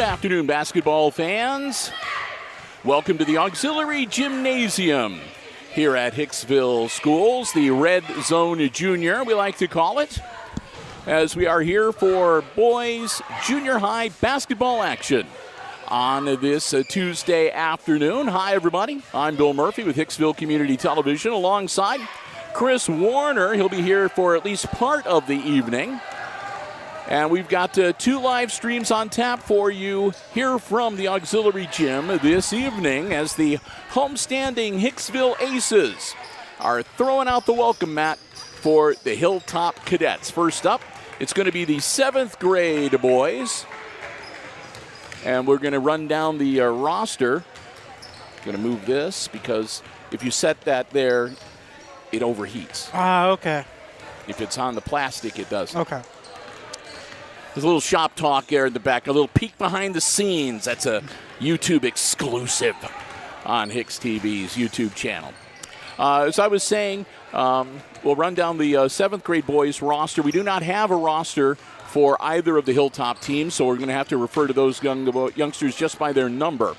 afternoon, basketball fans. Welcome to the Auxiliary Gymnasium here at Hicksville Schools, the Red Zone Junior, we like to call it, as we are here for boys junior high basketball action on this Tuesday afternoon. Hi, everybody. I'm Bill Murphy with Hicksville Community Television alongside Chris Warner. He'll be here for at least part of the evening. And we've got two live streams on tap for you here from the Auxiliary Gym this evening as the homestanding Hicksville Aces are throwing out the welcome mat for the Hilltop Cadets. First up, it's going to be the 7th grade boys. And we're going to run down the roster. Going to move this because if you set that there, it overheats. Okay. If it's on the plastic, it doesn't. Okay. There's a little shop talk there in the back, a little peek behind the scenes. That's a YouTube exclusive on HIX-TV's YouTube channel. As I was saying, we'll run down the 7th grade boys roster. We do not have a roster for either of the Hilltop teams, so we're going to have to refer to those youngsters just by their number.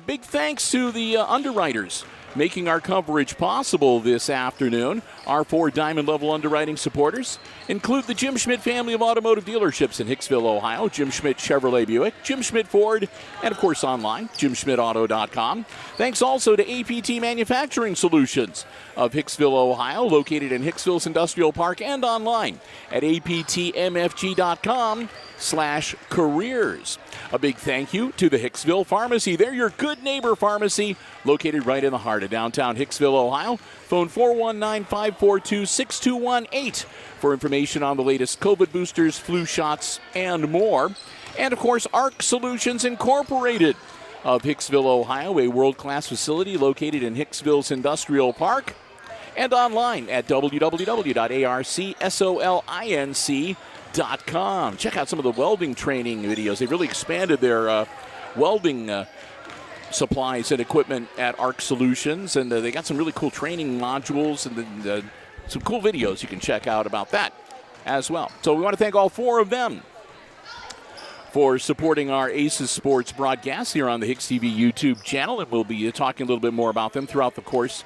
Big thanks to the underwriters making our coverage possible this afternoon. Our 4 diamond-level underwriting supporters include the Jim Schmidt family of automotive dealerships in Hicksville, Ohio, Jim Schmidt Chevrolet Buick, Jim Schmidt Ford, and, of course, online, jimschmidtauto.com. Thanks also to APT Manufacturing Solutions of Hicksville, Ohio, located in Hicksville's Industrial Park and online at aptmfg.com/careers. A big thank you to the Hicksville Pharmacy. They're your good neighbor pharmacy located right in the heart of downtown Hicksville, Ohio. Phone 419-542-6218 for information on the latest COVID boosters, flu shots, and more. And, of course, ARC Solutions Incorporated of Hicksville, Ohio, a world-class facility located in Hicksville's Industrial Park and online at www.arcsolinc.com. Check out some of the welding training videos. They've really expanded their welding supplies and equipment at ARC Solutions, and they got some really cool training modules and some cool videos you can check out about that as well. So we want to thank all 4 of them for supporting our Aces Sports broadcast here on the HIX-TV YouTube channel, and we'll be talking a little bit more about them throughout the course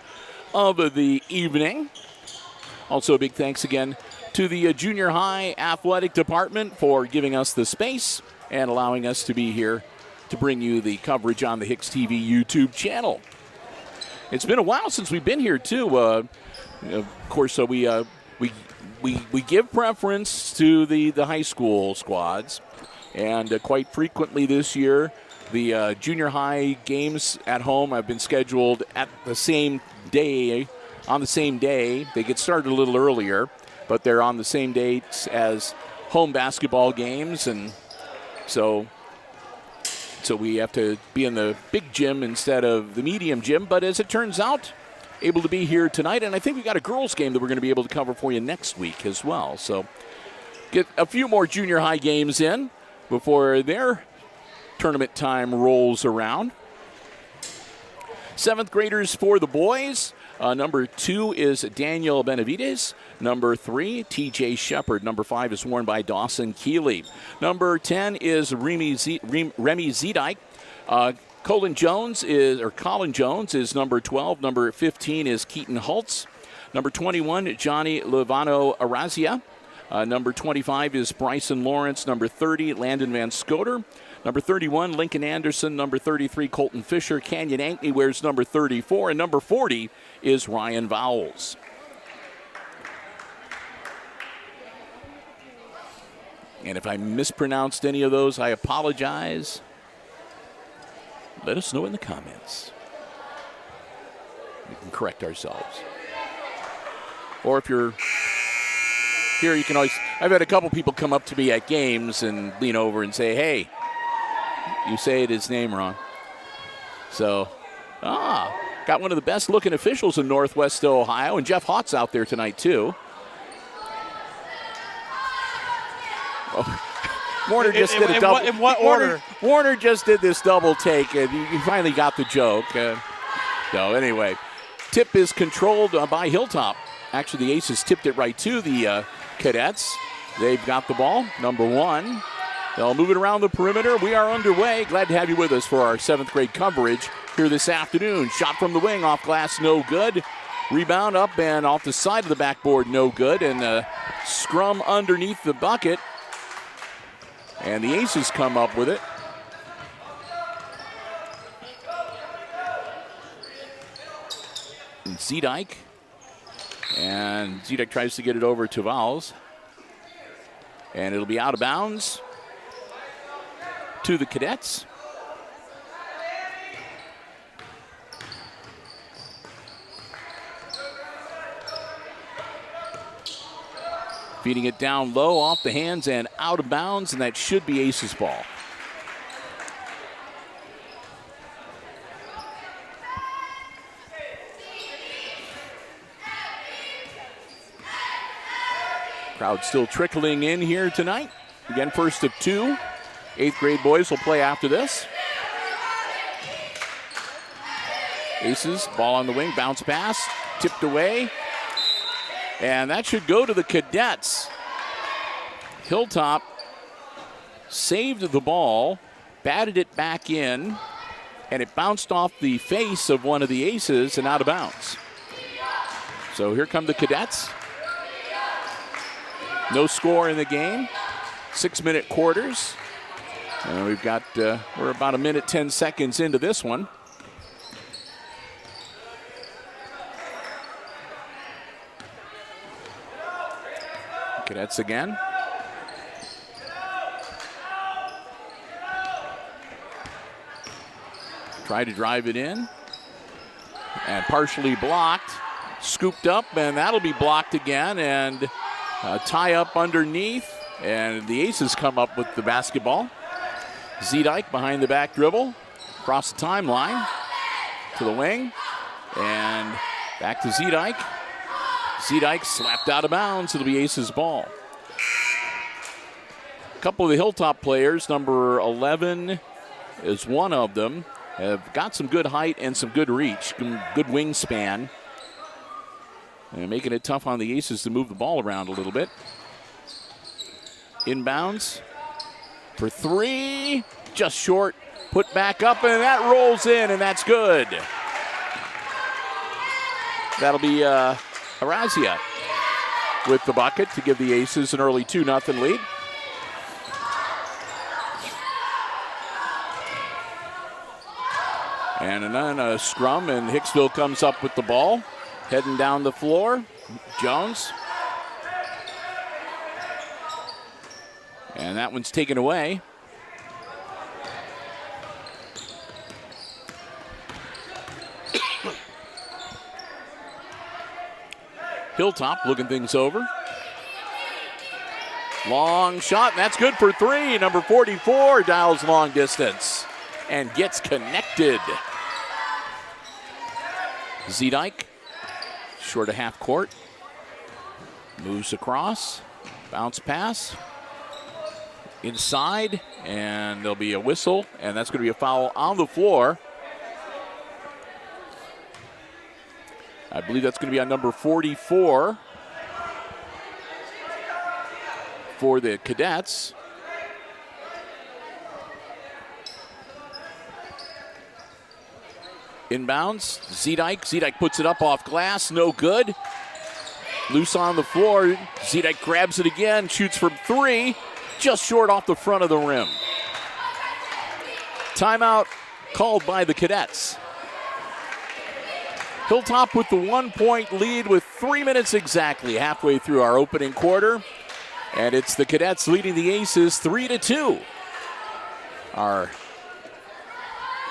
of the evening. Also, a big thanks again to the junior high athletic department for giving us the space and allowing us to be here to bring you the coverage on the HIX-TV YouTube channel. It's been a while since we've been here, too. Of course, we give preference to the high school squads, and quite frequently this year, the junior high games at home have been scheduled at the same day, on the same day. They get started a little earlier, but they're on the same dates as home basketball games, and so we have to be in the big gym instead of the medium gym. But as it turns out, able to be here tonight, and I think we got a girls game that we're going to be able to cover for you next week as well. So get a few more junior high games in before their tournament time rolls around. 7th graders for the boys. Number 2 is Daniel Benavides. Number 3, TJ Shepard. Number 5 is worn by Dawson Keeley. Number 10 is Remy Zedike. Colin Jones is number 12. Number 15 is Keaton Holtz. Number 21, Johnny Levano Arazia. Number 25 is Bryson Lawrence. Number 30, Landon Van Scoter. Number 31, Lincoln Anderson. Number 33, Colton Fisher. Canyon Ankney wears number 34. And number 40 is Ryan Vowles. And if I mispronounced any of those, I apologize. Let us know in the comments. We can correct ourselves. Or if you're here, you can always... I've had a couple people come up to me at games and lean over and say, hey, you say his name wrong. So, got one of the best-looking officials in Northwest Ohio, and Jeff Haught's out there tonight, too. Oh. Warner just did a double. In what order? Warner just did this double take, and you finally got the joke. So anyway, tip is controlled by Hilltop. Actually, the Aces tipped it right to the Cadets. They've got the ball, number 1. They'll move it around the perimeter. We are underway. Glad to have you with us for our 7th grade coverage here this afternoon. Shot from the wing, off glass, no good. Rebound up and off the side of the backboard, no good. And a scrum underneath the bucket. And the Aces come up with it. And Zedike. And Zedike tries to get it over to Vowles. And it'll be out of bounds to the Cadets. Feeding it down low, off the hands and out of bounds, and that should be Aces ball. Crowd still trickling in here tonight. Again, first of 2. 8th grade boys will play after this. Aces, ball on the wing, bounce pass, tipped away. And that should go to the Cadets. Hilltop saved the ball, batted it back in, and it bounced off the face of one of the Aces and out of bounds. So here come the Cadets. No score in the game. 6-minute quarters. And we've got, we're about 1 minute, 10 seconds into this one. Cadets again. Try to drive it in. And partially blocked. Scooped up, and that'll be blocked again. And tie up underneath. And the Aces come up with the basketball. Zedike behind the back dribble. Across the timeline. To the wing. And back to Zedike. Zedike slapped out of bounds. It'll be Aces ball. A couple of the Hilltop players, number 11 is one of them, have got some good height and some good reach, good wingspan. And making it tough on the Aces to move the ball around a little bit. Inbounds for 3, just short, put back up, and that rolls in, and that's good. That'll be Arazia with the bucket to give the Aces an early 2-0 lead. And then a scrum, and Hicksville comes up with the ball. Heading down the floor, Jones. And that one's taken away. Hilltop looking things over. Long shot, and that's good for 3. Number 44 dials long distance and gets connected. Zedike, short of half court. Moves across, bounce pass. Inside, and there'll be a whistle, and that's going to be a foul on the floor. I believe that's going to be on number 44 for the Cadets. Inbounds, Zedike puts it up off glass, no good. Loose on the floor, Zedike grabs it again, shoots from 3, just short off the front of the rim. Timeout called by the Cadets. Hilltop with the 1-point lead with 3 minutes exactly halfway through our opening quarter. And it's the Cadets leading the Aces 3-2. Our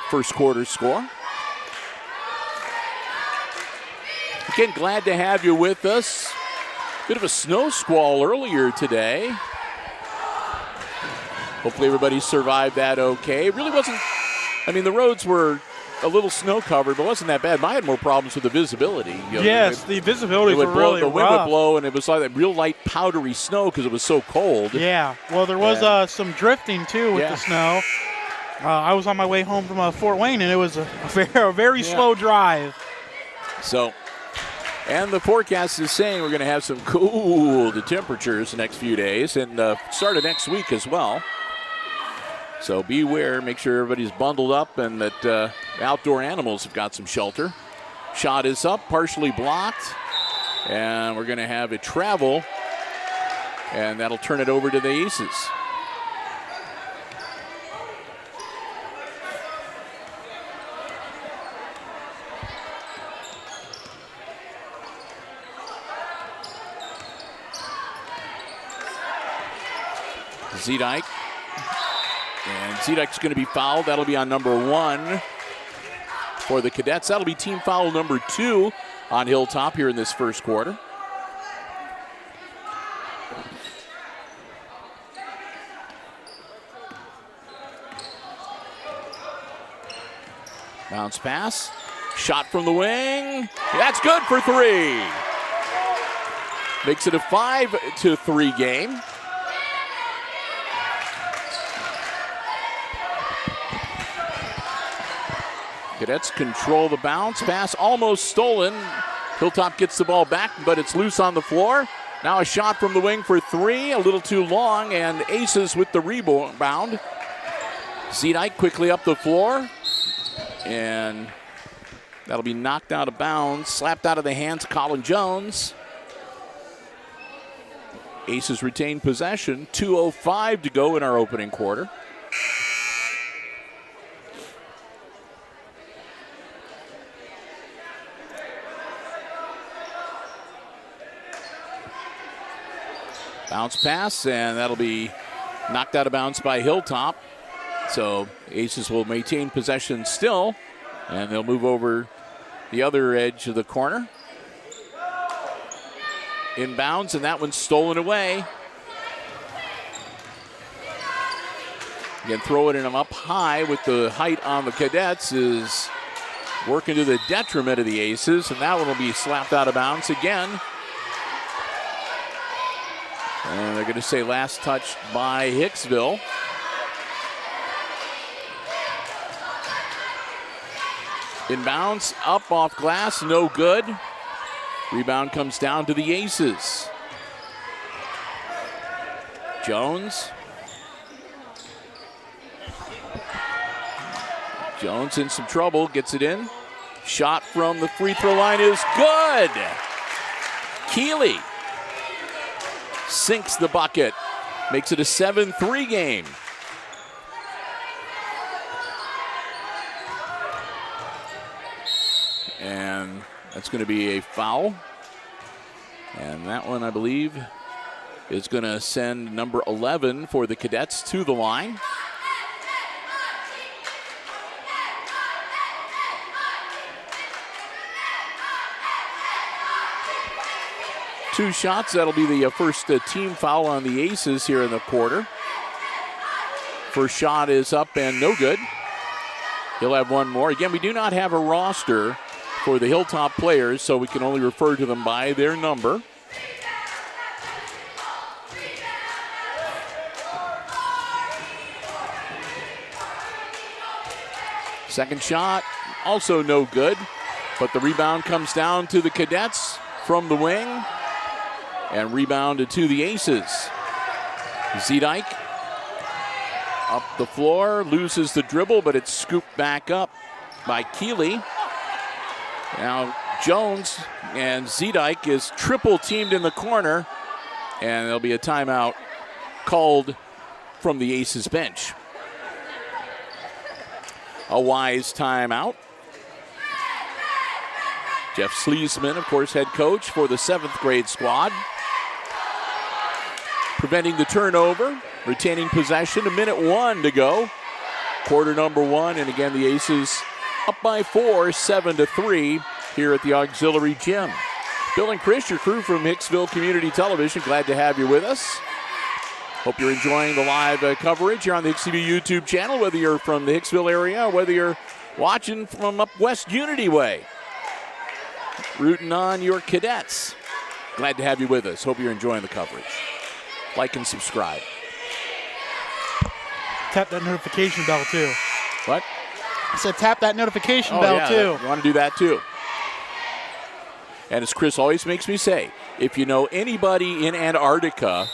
first quarter score. Again, glad to have you with us. Bit of a snow squall earlier today. Hopefully everybody survived that okay. It really wasn't, I mean, the roads were a little snow covered, but wasn't that bad. I had more problems with the visibility. You know, yes, the visibility was really rough. The wind would blow, and it was like that real light powdery snow because it was so cold. Yeah, well, there was some drifting, too, with the snow. I was on my way home from Fort Wayne, and it was a very slow drive. So, and the forecast is saying we're going to have some cool temperatures the next few days, and start of next week as well. So beware, make sure everybody's bundled up and that outdoor animals have got some shelter. Shot is up, partially blocked, and we're going to have it travel, and that'll turn it over to the Aces. Zedike. And Zedike's going to be fouled. That'll be on number 1 for the Cadets. That'll be team foul number 2 on Hilltop here in this first quarter. Bounce pass. Shot from the wing. That's good for 3. Makes it a 5-3 game. Cadets control the bounce. Pass almost stolen. Hilltop gets the ball back, but it's loose on the floor. Now a shot from the wing for 3. A little too long, and Aces with the rebound. Zedike quickly up the floor. And that'll be knocked out of bounds. Slapped out of the hands of Colin Jones. Aces retain possession. 2:05 to go in our opening quarter. Bounce pass, and that'll be knocked out of bounds by Hilltop. So Aces will maintain possession still, and they'll move over the other edge of the corner. Inbounds, and that one's stolen away. Again, throwing them up high with the height on the Cadets is working to the detriment of the Aces, and that one will be slapped out of bounds again. And they're going to say last touch by Hicksville. Inbounds, up off glass, no good. Rebound comes down to the Aces. Jones. Jones in some trouble, gets it in. Shot from the free throw line is good. Keeley sinks the bucket, makes it a 7-3 game. And that's going to be a foul. And that one, I believe, is going to send number 11 for the Cadets to the line. Two shots. That'll be the first team foul on the Aces here in the quarter. First shot is up and no good. He'll have one more. Again, we do not have a roster for the Hilltop players, so we can only refer to them by their number. Second shot, also no good, but the rebound comes down to the Cadets from the wing. And rebounded to the Aces. Zedike up the floor, loses the dribble, but it's scooped back up by Keeley. Now Jones and Zedike is triple teamed in the corner, and there'll be a timeout called from the Aces bench. A wise timeout. Jeff Sleesman, of course, head coach for the 7th grade squad. Preventing the turnover, retaining possession, 1:01 to go. Quarter number 1, and again, the Aces up by 4, 7-3 here at the Auxiliary Gym. Bill and Chris, your crew from Hicksville Community Television, glad to have you with us. Hope you're enjoying the live coverage here on the HIX-TV YouTube channel, whether you're from the Hicksville area or whether you're watching from up West Unity Way. Rooting on your Cadets. Glad to have you with us. Hope you're enjoying the coverage. Like and subscribe. Tap that notification bell, too. What? I said tap that notification bell, too. You want to do that, too. And as Chris always makes me say, if you know anybody in Antarctica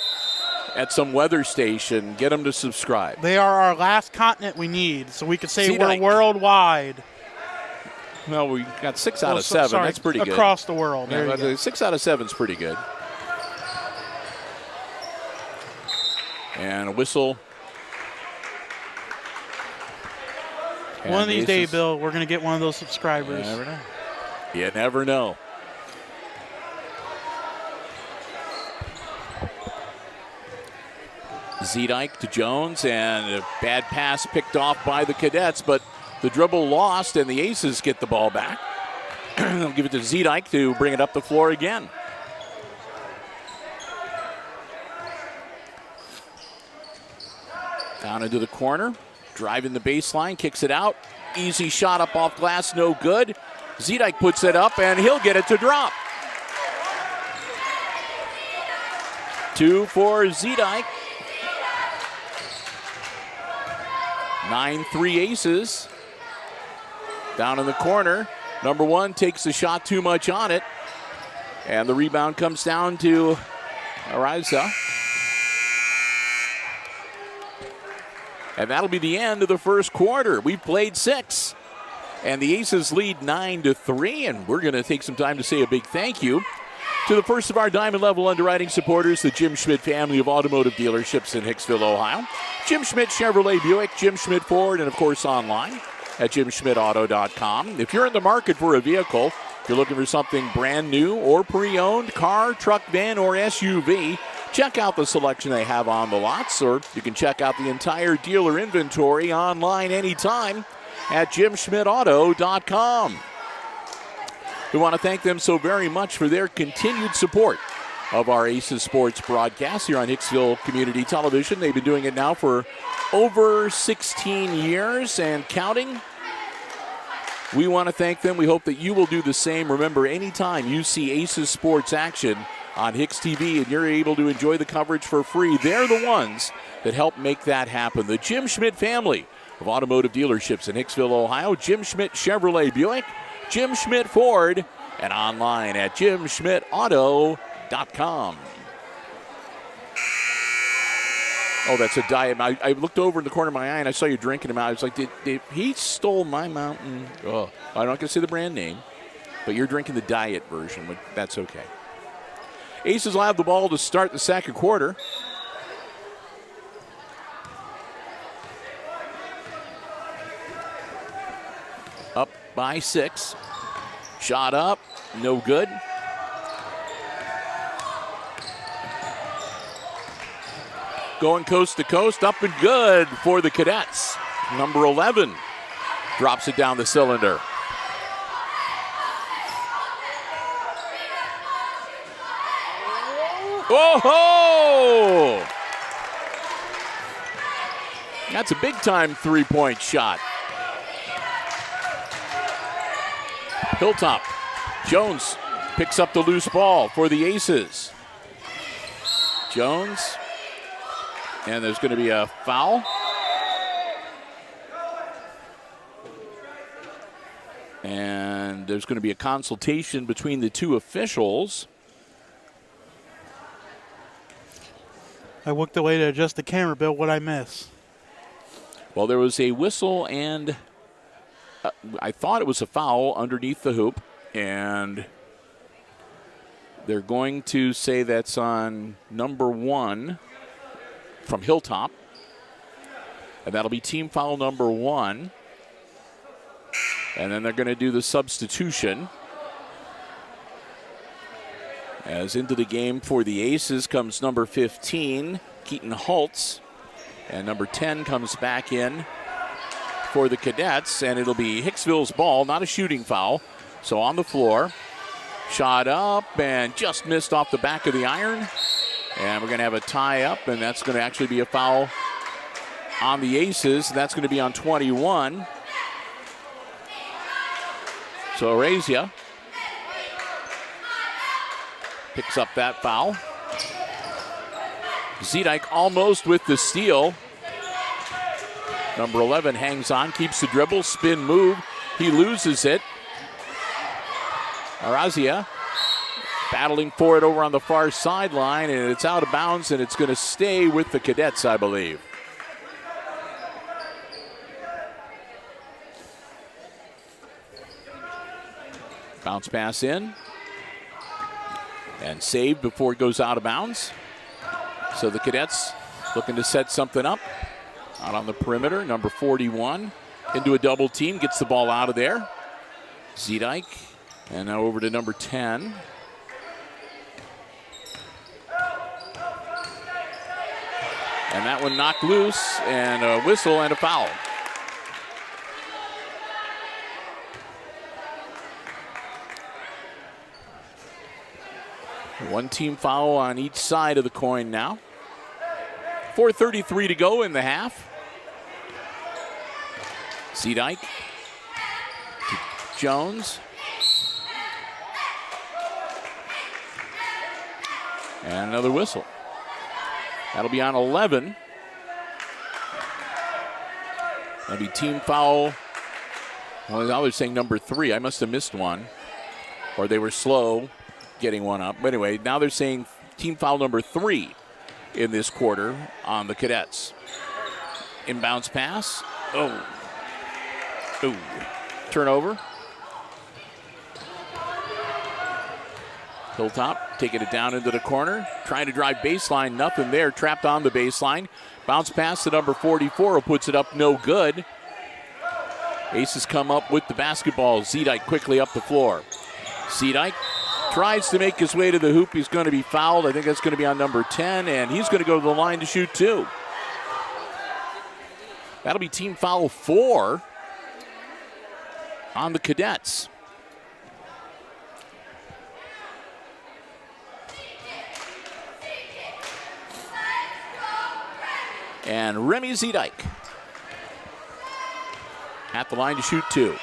at some weather station, get them to subscribe. They are our last continent we need, so we could say Z-Dike. we're worldwide. Well, we got 6 out of 7. Sorry, that's pretty good. Across the world. Yeah, There you go. 6 out of 7 is pretty good. And a whistle. One of these days, Bill, we're going to get one of those subscribers. You never know. You never know. Z-Dike to Jones, and a bad pass picked off by the Cadets, but the dribble lost, and the Aces get the ball back. They'll give it to Z-Dike to bring it up the floor again. Down into the corner, driving the baseline, kicks it out. Easy shot up off glass, no good. Z-Dike puts it up, and he'll get it to drop. 2 for Z-Dike. 9-3 Aces. Down in the corner. Number 1 takes the shot too much on it. And the rebound comes down to Ariza. And that'll be the end of the first quarter. We've played 6. And the Aces lead 9-3. And we're going to take some time to say a big thank you to the first of our Diamond Level underwriting supporters, the Jim Schmidt family of automotive dealerships in Hicksville, Ohio. Jim Schmidt Chevrolet Buick, Jim Schmidt Ford, and of course online at jimschmidtauto.com. If you're in the market for a vehicle, if you're looking for something brand new or pre-owned, car, truck, van, or SUV, check out the selection they have on the lots, or you can check out the entire dealer inventory online anytime at jimschmidtauto.com. We want to thank them so very much for their continued support of our Aces Sports broadcast here on Hicksville Community Television. They've been doing it now for over 16 years and counting. We want to thank them. We hope that you will do the same. Remember, anytime you see Aces Sports action on HIX-TV and you're able to enjoy the coverage for free, they're the ones that help make that happen. The Jim Schmidt family of automotive dealerships in Hicksville, Ohio. Jim Schmidt Chevrolet Buick, Jim Schmidt Ford, and online at jimschmidtauto.com. Oh, that's a diet. I looked over in the corner of my eye and I saw you drinking them out. I was like, did he stole my mountain? Oh, I'm not going to say the brand name, but you're drinking the diet version, but that's okay. Aces will have the ball to start the second quarter. Up by 6. Shot up, no good. Going coast to coast, up and good for the Cadets. Number 11 drops it down the cylinder. Oh-ho! That's a big-time three-point shot. Hilltop. Jones picks up the loose ball for the Aces. Jones. And there's going to be a foul. And there's going to be a consultation between the two officials. I looked away to adjust the camera, Bill. What'd I miss? Well, there was a whistle, and I thought it was a foul underneath the hoop. And they're going to say that's on number 1 from Hilltop. And that'll be team foul number 1. And then they're going to do the substitution. As into the game for the Aces comes number 15, Keaton Holtz. And number 10 comes back in for the Cadets. And it'll be Hicksville's ball, not a shooting foul. So on the floor, shot up and just missed off the back of the iron. And we're going to have a tie-up, and that's going to actually be a foul on the Aces. That's going to be on 21. So Arazia picks up that foul. Z-Dike almost with the steal. Number 11 hangs on, keeps the dribble, spin move. He loses it. Arazia Battling for it over on the far sideline, and it's out of bounds, and it's going to stay with the Cadets, I believe. Bounce pass in. And saved before it goes out of bounds. So the Cadets looking to set something up. Out on the perimeter, number 41. Into a double team, gets the ball out of there. Zedike, and now over to number 10. And that one knocked loose, and a whistle and a foul. One team foul on each side of the coin now. 4:33 to go in the half. Zedike to Jones. And another whistle. That'll be on 11. That'll be team foul. Well, now they're saying number 3. I must have missed one. Or they were slow getting one up. But anyway, now they're saying team foul number 3 in this quarter on the Cadets. Inbounds pass. Oh. Ooh. Turnover. Hilltop taking it down into the corner. Trying to drive baseline. Nothing there. Trapped on the baseline. Bounce pass to number 44. Who puts it up no good. Aces come up with the basketball. Zedike quickly up the floor. Zedike tries to make his way to the hoop. He's going to be fouled. I think that's going to be on number 10, and he's going to go to the line to shoot 2. That'll be team foul 4 on the Cadets. And Remy Zedike at the line to shoot 2.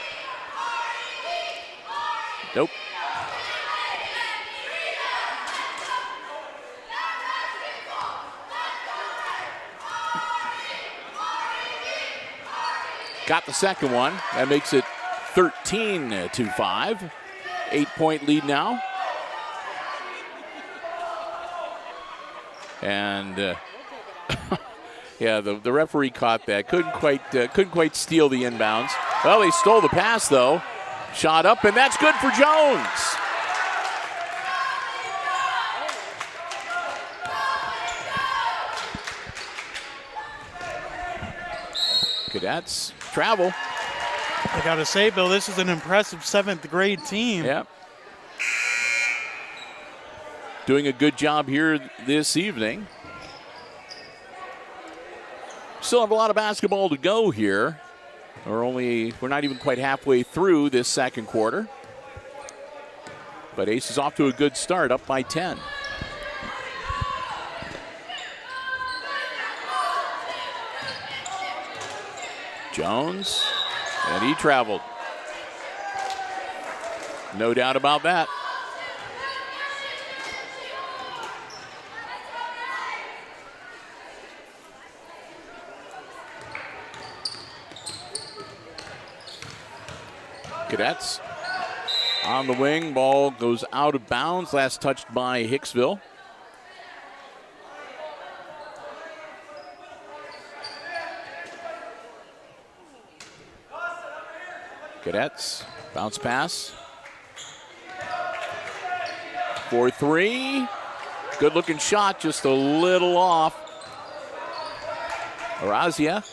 Nope. Got the second one. That makes it 13-5. 8-point lead now. And yeah, the referee caught that. Couldn't quite steal the inbounds. Well, they stole the pass though. Shot up, and that's good for Jones. Cadets travel. I got to say, Bill, this is an impressive 7th grade team. Yep. Doing a good job here this evening. Still have a lot of basketball to go here. We're not even quite halfway through this second quarter. But Ace is off to a good start, up by 10. Jones, and he traveled. No doubt about that. Cadets on the wing. Ball goes out of bounds. Last touched by Hicksville. Cadets, bounce pass. 4-3. Good looking shot, just a little off. Arazia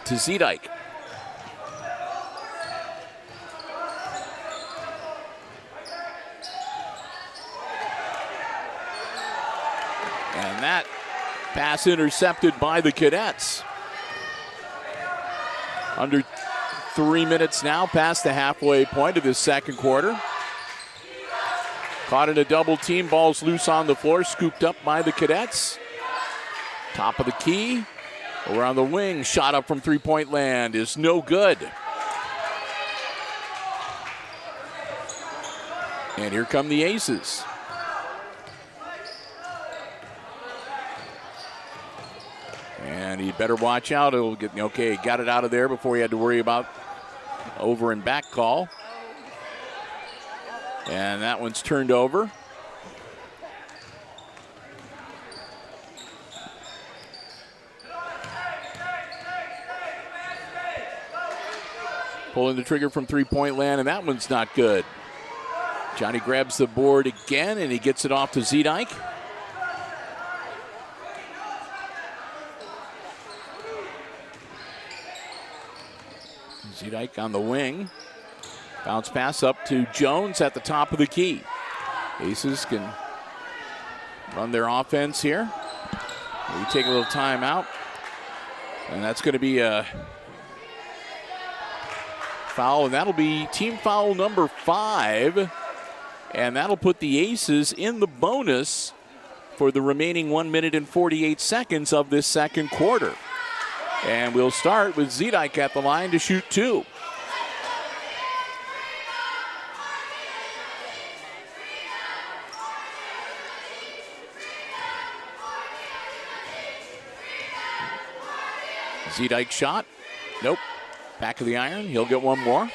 to Zedike. And that pass intercepted by the Cadets. Under 3 minutes now past the halfway point of this second quarter. Caught in a double team, ball's loose on the floor, scooped up by the Cadets. Top of the key, around the wing, shot up from three-point land is no good. And here come the Aces. And he better watch out. He'll get, okay, got it out of there before he had to worry about over and back call. And that one's turned over. Pulling the trigger from three-point land, and that one's not good. Johnny grabs the board again, and he gets it off to Zedike. Zedike on the wing. Bounce pass up to Jones at the top of the key. Aces can run their offense here. We take a little timeout. And that's going to be a foul, and that'll be team foul number 5. And that'll put the Aces in the bonus for the remaining 1 minute and 48 seconds of this second quarter. And we'll start with Zedike at the line to shoot 2. Zedike shot. Nope. Back of the iron. He'll get one more.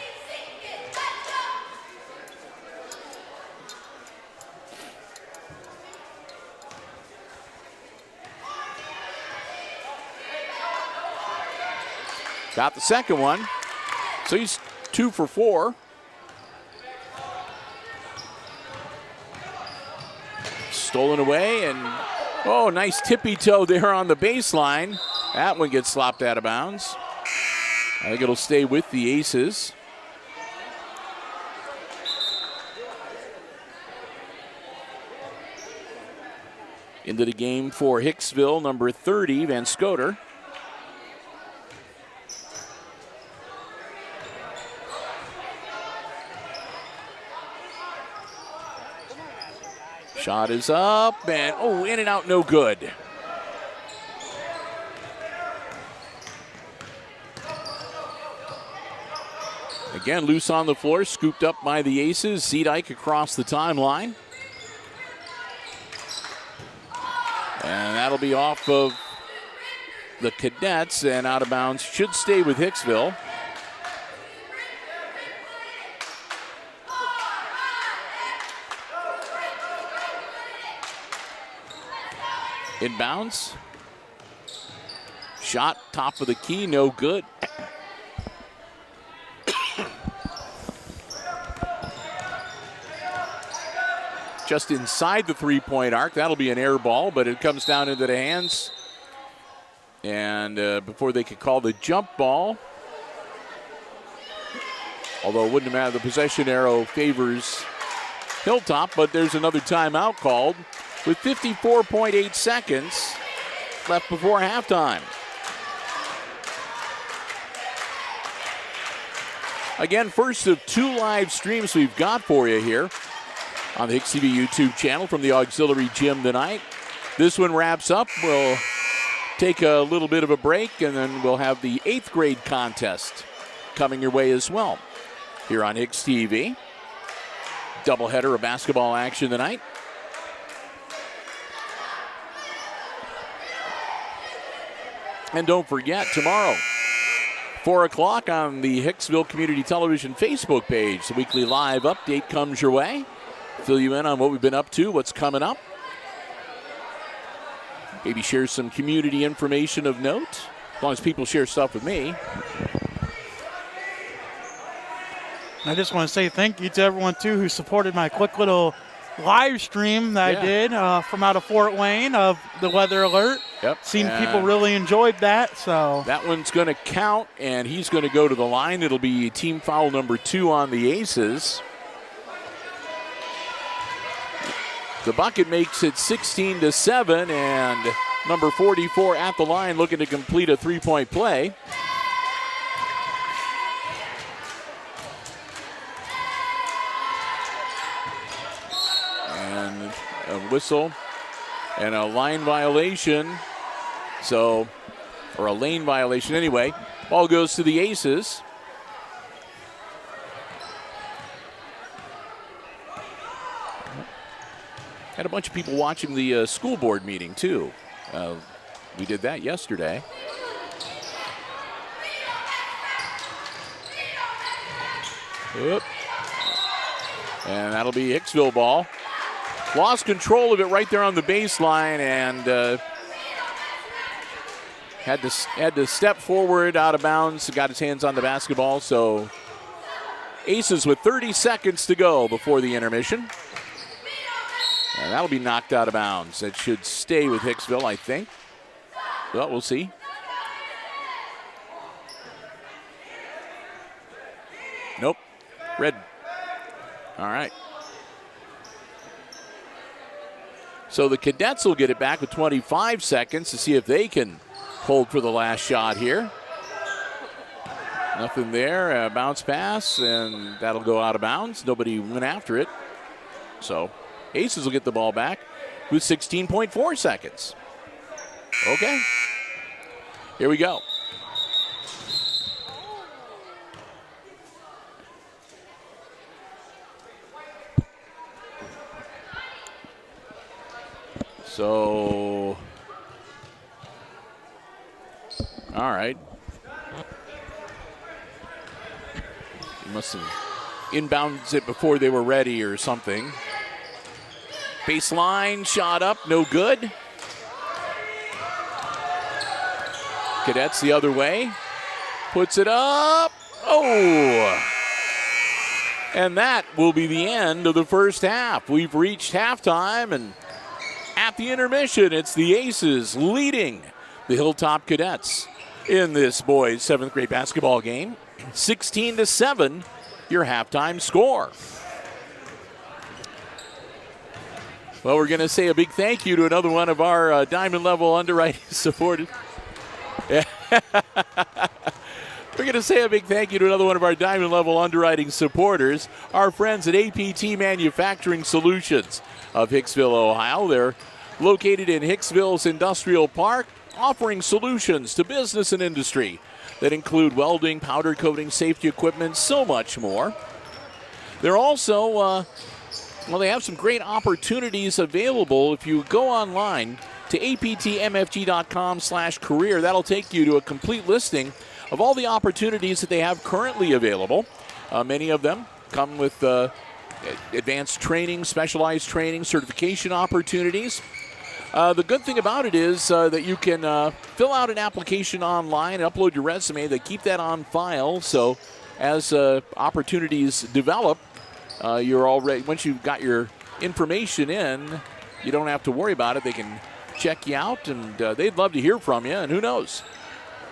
Got the second one. So he's 2 for 4. Stolen away, and oh, nice tippy toe there on the baseline. That one gets slopped out of bounds. I think it'll stay with the Aces. Into the game for Hicksville, number 30, Van Scoter. Shot is up, and oh, in and out, no good. Again, loose on the floor, scooped up by the Aces. Zedike across the timeline. And that'll be off of the Cadets and out of bounds. Should stay with Hicksville. Inbounds. Shot, top of the key, no good. Just inside the three-point arc. That'll be an air ball, but it comes down into the hands. And before they could call the jump ball, although it wouldn't have mattered, the possession arrow favors Hilltop, but there's another timeout called with 54.8 seconds left before halftime. Again, first of 2 live streams we've got for you here on the HIX-TV YouTube channel from the auxiliary gym tonight. This one wraps up. We'll take a little bit of a break, and then we'll have the 8th grade contest coming your way as well here on HIX-TV. Doubleheader of basketball action tonight. And don't forget, tomorrow, 4 o'clock on the Hicksville Community Television Facebook page, the weekly live update comes your way. Fill you in on what we've been up to, what's coming up. Maybe share some community information of note, as long as people share stuff with me. I just want to say thank you to everyone, too, who supported my quick little live stream that I did from out of Fort Wayne of the weather alert. Yep. Seen people really enjoyed that. So that one's going to count, and he's going to go to the line. It'll be team foul number 2 on the Aces. The bucket makes it 16-7, and number 44 at the line looking to complete a 3-point play. And a whistle and a line violation. So, or a lane violation anyway. Ball goes to the Aces. Had a bunch of people watching the school board meeting, too. We did that yesterday. Oop. And that'll be Hicksville ball. Lost control of it right there on the baseline, and had to step forward out of bounds. Got his hands on the basketball, so Aces with 30 seconds to go before the intermission. And that'll be knocked out of bounds. That should stay with Hicksville, I think. Well, we'll see. Nope. Red. All right. So the Cadets will get it back with 25 seconds to see if they can hold for the last shot here. Nothing there. Bounce pass, and that'll go out of bounds. Nobody went after it. So Aces will get the ball back with 16.4 seconds. Okay. Here we go. So, all right. He must have inbounds it before they were ready or something. Baseline shot up, no good. Cadets the other way. Puts it up. Oh! And that will be the end of the first half. We've reached halftime, and at the intermission, it's the Aces leading the Hilltop Cadets in this boys' 7th grade basketball game. 16-7, your halftime score. Well, we're going to say a big thank you to another one of our Diamond Level underwriting supporters. We're going to say a big thank you to another one of our Diamond Level underwriting supporters, our friends at APT Manufacturing Solutions of Hicksville, Ohio. They're located in Hicksville's Industrial Park, offering solutions to business and industry that include welding, powder coating, safety equipment, so much more. They're also, they have some great opportunities available. If you go online to aptmfg.com/career, that'll take you to a complete listing of all the opportunities that they have currently available. Many of them come with advanced training, specialized training, certification opportunities. The good thing about it is that you can fill out an application online, upload your resume. They keep that on file, so as opportunities develop, you're already, once you've got your information in, you don't have to worry about it. They can check you out, and they'd love to hear from you, and who knows?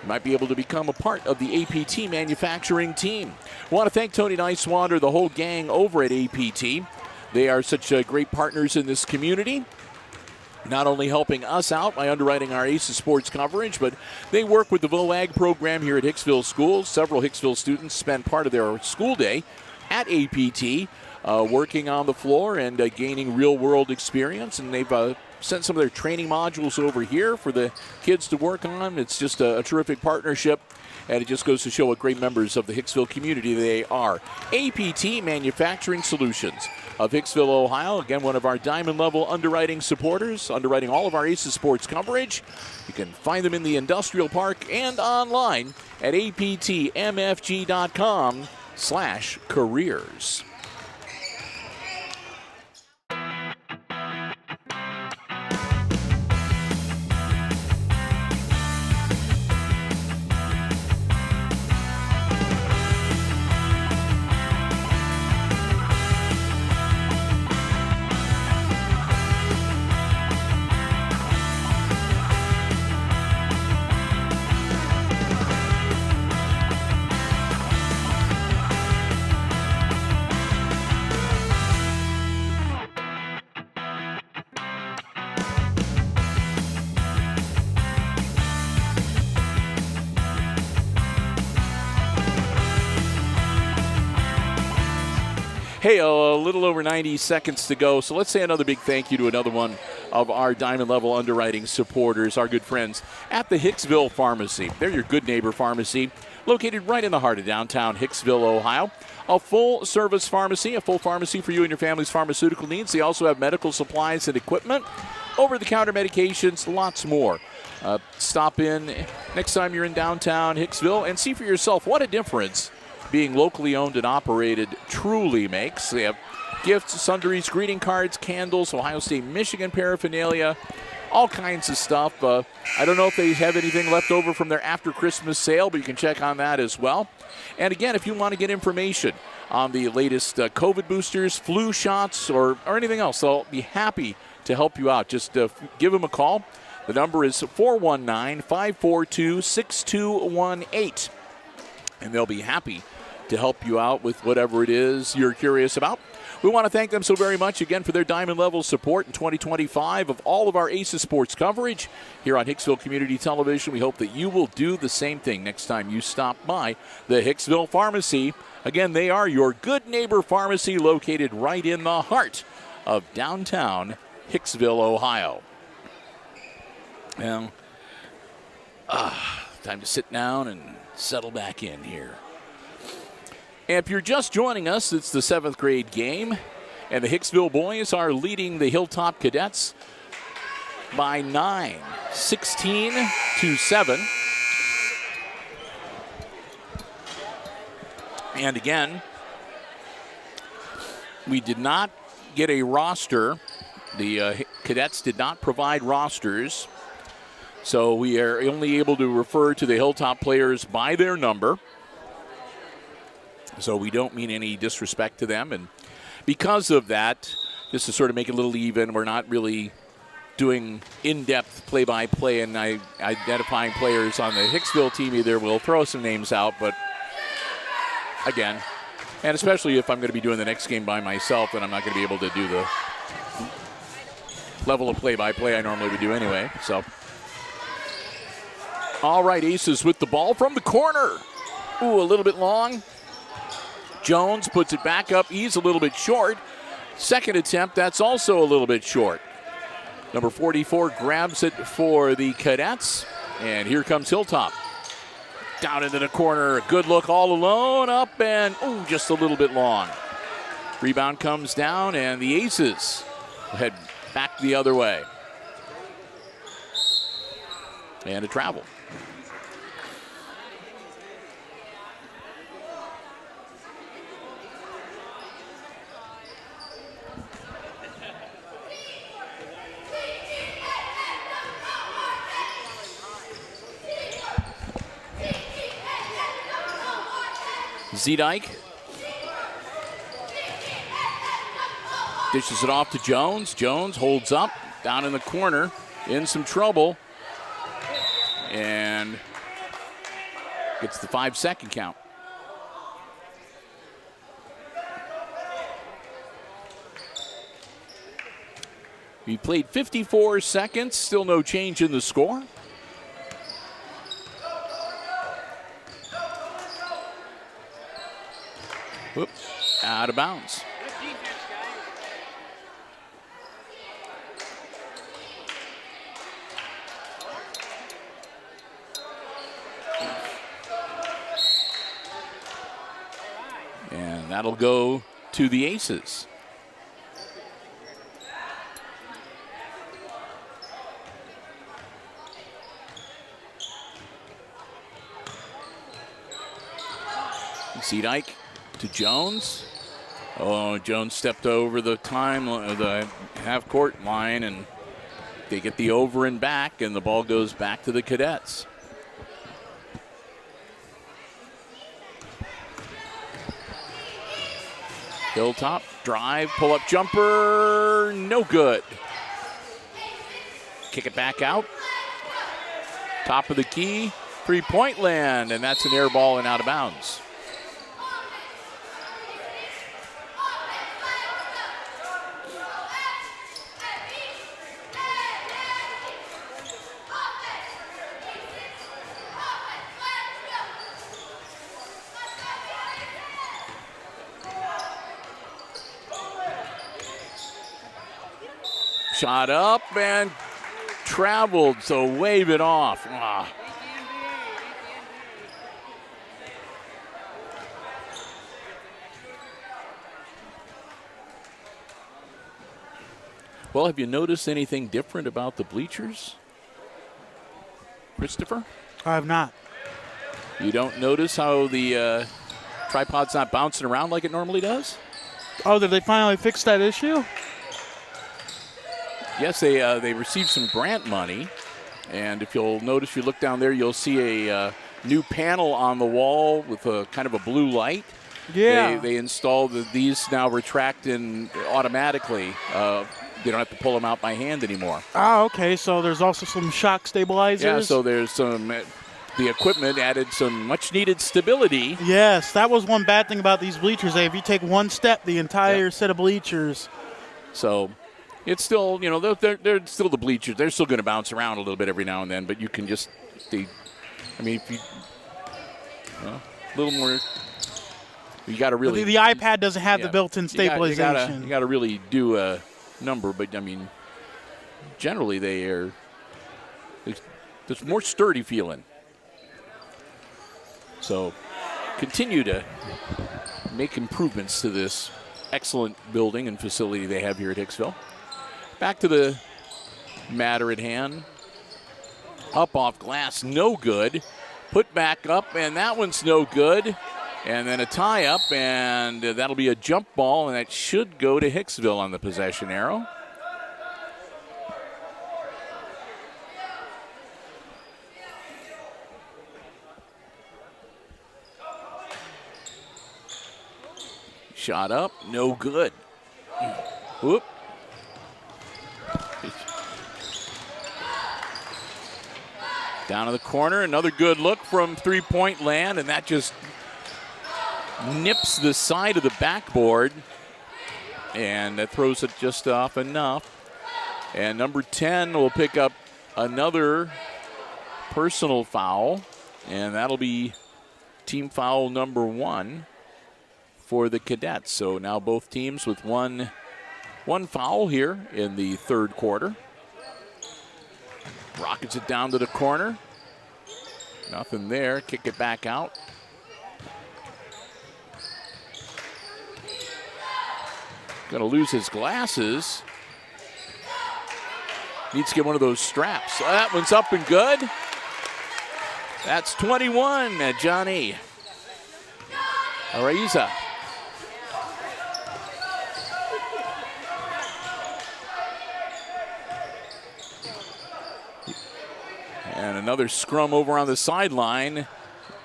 You might be able to become a part of the APT manufacturing team. I want to thank Tony Nicewander, the whole gang over at APT. They are such great partners in this community, not only helping us out by underwriting our Aces sports coverage, but they work with the VOAG program here at Hicksville Schools. Several Hicksville students spend part of their school day at APT, working on the floor and gaining real-world experience, and they've sent some of their training modules over here for the kids to work on. It's just a terrific partnership, and it just goes to show what great members of the Hicksville community they are. APT Manufacturing Solutions of Hicksville, Ohio. Again, one of our Diamond Level underwriting supporters, underwriting all of our Aces sports coverage. You can find them in the Industrial Park and online at aptmfg.com/careers. Hey, a little over 90 seconds to go, so let's say another big thank you to another one of our Diamond Level underwriting supporters, our good friends at the Hicksville Pharmacy. They're your good neighbor pharmacy, located right in the heart of downtown Hicksville, Ohio. A full-service pharmacy, a full pharmacy for you and your family's pharmaceutical needs. They also have medical supplies and equipment, over-the-counter medications, lots more. Stop in next time you're in downtown Hicksville and see for yourself what a difference being locally owned and operated truly makes. They have gifts, sundries, greeting cards, candles, Ohio State, Michigan paraphernalia, all kinds of stuff. I don't know if they have anything left over from their after Christmas sale, but you can check on that as well. And again, if you want to get information on the latest COVID boosters, flu shots, or anything else, they'll be happy to help you out. Just give them a call. The number is 419-542-6218. And they'll be happy to help you out with whatever it is you're curious about. We want to thank them so very much again for their diamond level support in 2025 of all of our Aces sports coverage here on Hicksville Community Television. We hope that you will do the same thing next time you stop by the Hicksville Pharmacy. Again, they are your good neighbor pharmacy located right in the heart of downtown Hicksville, Ohio. Well, time to sit down and settle back in here. And if you're just joining us, it's the 7th grade game, and the Hicksville boys are leading the Hilltop Cadets by 9, 16-7. And again, we did not get a roster. The cadets did not provide rosters, so we are only able to refer to the Hilltop players by their number. So we don't mean any disrespect to them. And because of that, just to sort of make it a little even, we're not really doing in-depth play-by-play and identifying players on the Hicksville team either. We'll throw some names out, but again, and especially if I'm going to be doing the next game by myself, then I'm not going to be able to do the level of play-by-play I normally would do anyway. So, all right, Aces with the ball from the corner. Ooh, a little bit long. Jones puts it back up. He's a little bit short. Second attempt, that's also a little bit short. Number 44 grabs it for the Cadets. And here comes Hilltop. Down into the corner. A good look all alone. Up and, ooh, just a little bit long. Rebound comes down, and the Aces head back the other way. And a travel. Zedike dishes it off to Jones. Jones holds up down in the corner, in some trouble, and gets the 5-second count. We played 54 seconds, still no change in the score. Whoop, out of bounds. And that'll go to the Aces. Zedike to Jones. Oh, Jones stepped over the half-court line, and they get the over and back, and the ball goes back to the Cadets. Hilltop, drive, pull-up jumper, no good. Kick it back out. Top of the key, three-point land, and that's an air ball and out of bounds. Shot up and traveled, so wave it off. Well, have you noticed anything different about the bleachers, Christopher? I have not. You don't notice how the tripod's not bouncing around like it normally does? Oh, did they finally fix that issue? Yes, they received some grant money. And if you'll notice, if you look down there, you'll see a new panel on the wall with a kind of a blue light. Yeah. They installed these now retract in automatically. You don't have to pull them out by hand anymore. Ah, okay. So there's also some shock stabilizers. Yeah, so there's some, the equipment added some much needed stability. Yes, that was one bad thing about these bleachers. If you take one step, the entire set of bleachers. So it's still, you know, they're still the bleachers. They're still going to bounce around a little bit every now and then, but you can just, if you, a little more, you got to really. The iPad doesn't have the built-in stabilization. You got to really do a number, but I mean, generally there's more sturdy feeling. So continue to make improvements to this excellent building and facility they have here at Hicksville. Back to the matter at hand. Up off glass, no good. Put back up, and that one's no good. And then a tie-up, and that'll be a jump ball, and that should go to Hicksville on the possession arrow. Shot up, no good. Whoop. Down to the corner, another good look from three-point land, and that just nips the side of the backboard, and that throws it just off enough. And number 10 will pick up another personal foul, and that'll be team foul number 1 for the Cadets. So now both teams with one foul here in the third quarter. Rockets it down to the corner. Nothing there. Kick it back out. Going to lose his glasses. Needs to get one of those straps. That one's up and good. That's 21, Johnny Araiza. And another scrum over on the sideline.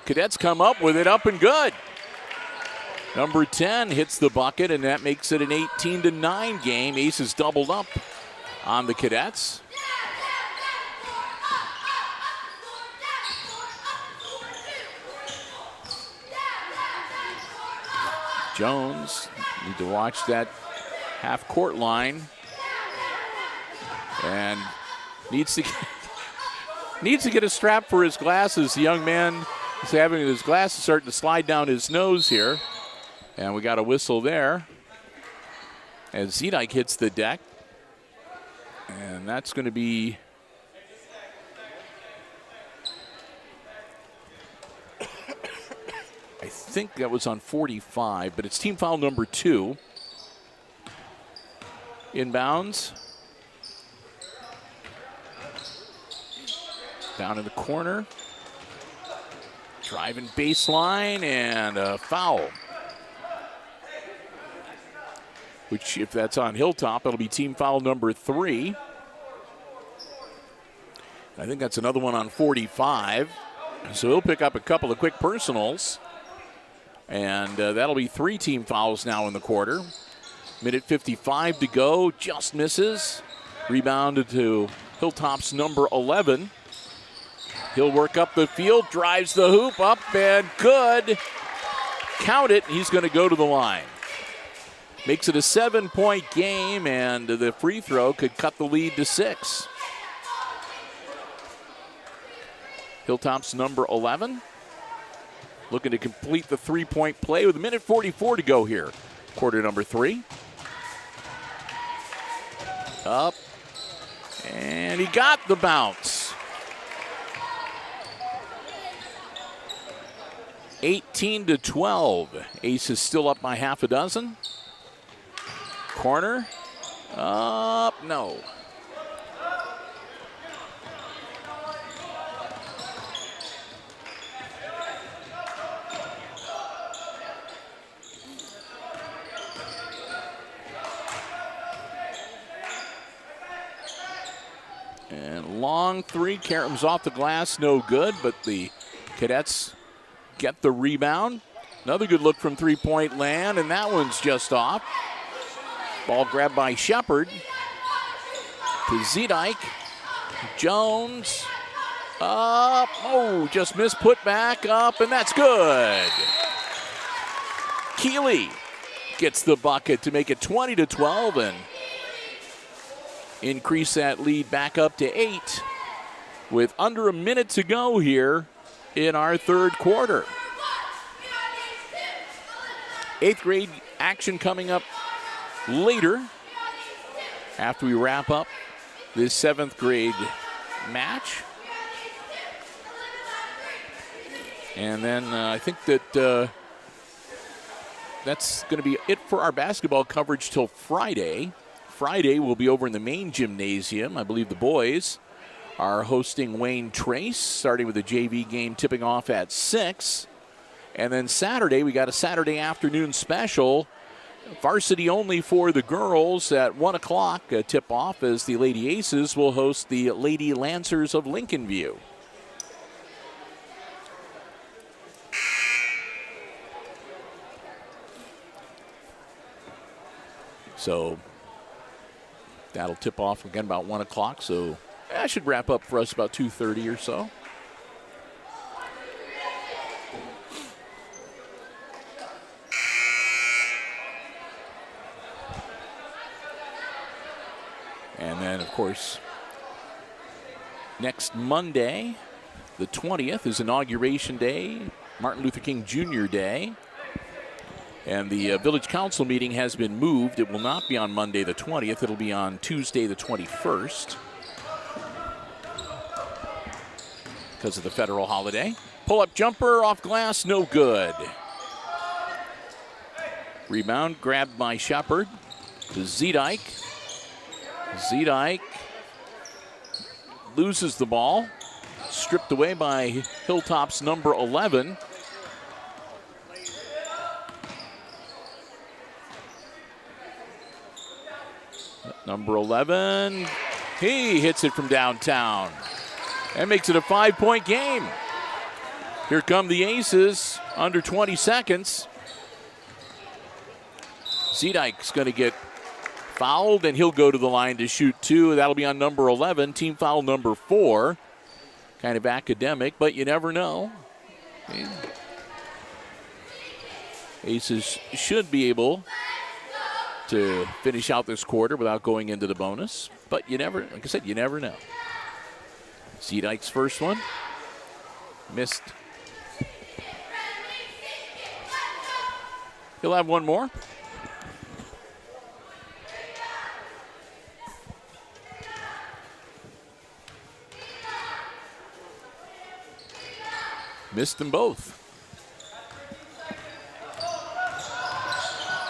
Cadets come up with it, up and good. Number 10 hits the bucket, and that makes it an 18-9 game. Aces doubled up on the Cadets. Jones, need to watch that half-court line. And needs to get a strap for his glasses. The young man is having his glasses starting to slide down his nose here. And we got a whistle there as Zedike hits the deck. And that's going to be I think that was on 45, but it's team foul number 2. Inbounds. Down in the corner. Driving baseline and a foul. Which, if that's on Hilltop, it'll be team foul number 3. I think that's another one on 45. So he'll pick up a couple of quick personals. And that'll be 3 team fouls now in the quarter. Minute 55 to go, just misses. Rebounded to Hilltop's number 11. He'll work up the field, drives the hoop up and good. Count it, he's going to go to the line. Makes it a 7-point game, and the free throw could cut the lead to 6. Hilltop's number 11. Looking to complete the 3-point play with a minute 44 to go here. Quarter number 3. Up. And he got the bounce. 18-12. Ace is still up by half a dozen. Corner. Up. No. And long three, Karams off the glass, no good, but the Cadets get the rebound. Another good look from three-point land, and that one's just off. Ball grabbed by Shepard to Zedike. Jones up. Oh, just missed. Put back up, and that's good. Keeley gets the bucket to make it 20-12 and increase that lead back up to 8 with under a minute to go here in our third quarter. 8th grade action coming up later after we wrap up this 7th grade match. And then I think that that's going to be it for our basketball coverage till Friday. Friday we'll be over in the main gymnasium. I believe the boys are hosting Wayne Trace, starting with the JV game tipping off at 6. And then Saturday, we got a Saturday afternoon special, varsity only for the girls at 1 o'clock tip-off as the Lady Aces will host the Lady Lancers of Lincoln View. So that'll tip off again about 1 o'clock, so that should wrap up for us about 2:30 or so. And then, of course, next Monday, the 20th, is Inauguration Day, Martin Luther King Jr. Day. And the Village Council meeting has been moved. It will not be on Monday the 20th. It'll be on Tuesday the 21st because of the federal holiday. Pull-up jumper off glass, no good. Rebound grabbed by Shepard to Zedike. Zedike loses the ball. Stripped away by Hilltop's number 11. Number 11, he hits it from downtown. That makes it a 5-point game. Here come the Aces, under 20 seconds. Zedike's going to get fouled, and he'll go to the line to shoot 2. That'll be on number 11, team foul number 4. Kind of academic, but you never know. Aces should be able to finish out this quarter without going into the bonus. But you never, like I said, you never know. Zedike's first one. Missed. He'll have one more. Missed them both.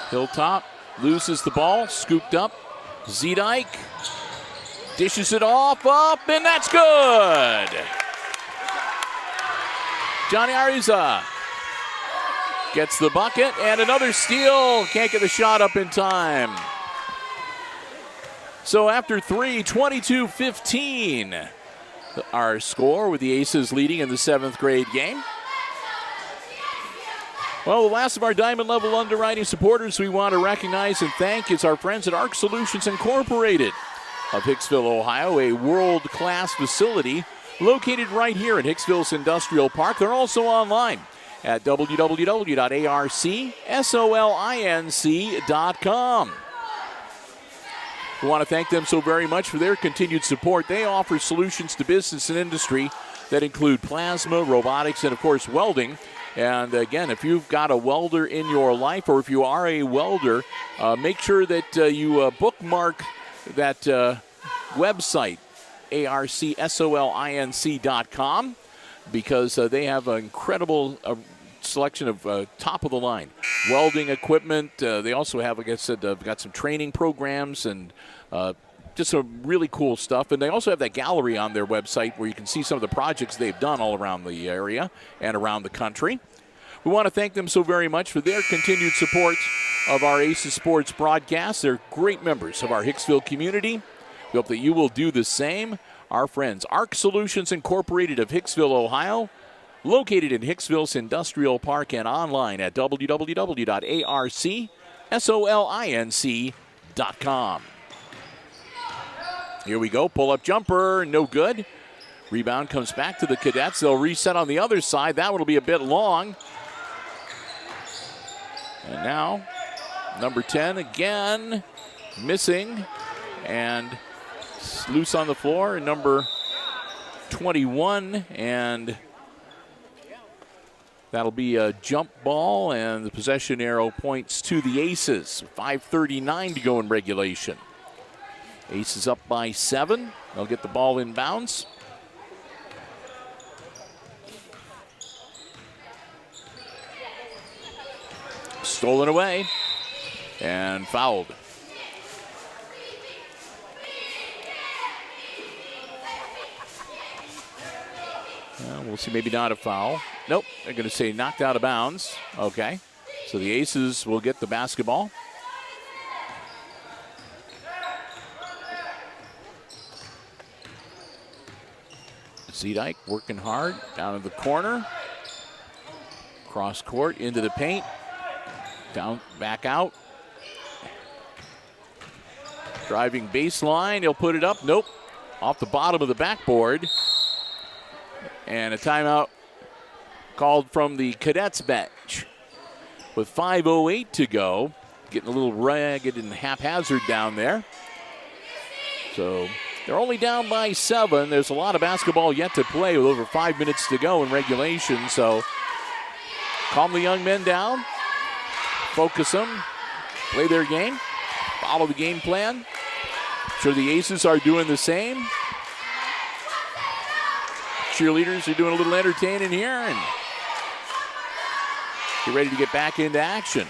Hilltop loses the ball, scooped up. Zedike dishes it off, up, and that's good. Johnny Ariza gets the bucket, and another steal. Can't get the shot up in time. So after 3, 22-15, our score with the Aces leading in the 7th grade game. Well, the last of our Diamond Level underwriting supporters we want to recognize and thank is our friends at ARC Solutions Incorporated of Hicksville, Ohio, a world-class facility located right here in Hicksville's Industrial Park. They're also online at www.arcsolinc.com. We want to thank them so very much for their continued support. They offer solutions to business and industry that include plasma, robotics, and, of course, welding. And, again, if you've got a welder in your life or if you are a welder, make sure that you bookmark that website, arcsolinc.com, because they have an incredible selection of top-of-the-line welding equipment. They also have, like I said, got some training programs and just some really cool stuff. And they also have that gallery on their website where you can see some of the projects they've done all around the area and around the country. We want to thank them so very much for their continued support of our Aces Sports broadcast. They're great members of our Hicksville community. We hope that you will do the same. our friends, ARC Solutions Incorporated of Hicksville, Ohio, located in Hicksville's Industrial Park and online at www.arcsolinc.com. Here we go. Pull-up jumper, no good. Rebound comes back to the Cadets. They'll reset on the other side. That one will be a bit long. And now, number 10 again, missing. And loose on the floor. And number 21. And that'll be a jump ball. And the possession arrow points to the Aces. 5:39 to go in regulation. Aces up by 7. They'll get the ball inbounds. Stolen away and fouled. We'll see, maybe not a foul. Nope, they're going to say knocked out of bounds. Okay, so the Aces will get the basketball. Zedike working hard down in the corner. Cross court into the paint. Down, back out. Driving baseline, he'll put it up. Nope, off the bottom of the backboard. And a timeout called from the Cadets bench. With 5:08 to go, getting a little ragged and haphazard down there. So they're only down by 7. There's a lot of basketball yet to play with over 5 minutes to go in regulation. So calm the young men down. Focus them, play their game, follow the game plan. I'm sure the Aces are doing the same. Cheerleaders are doing a little entertaining here and get ready to get back into action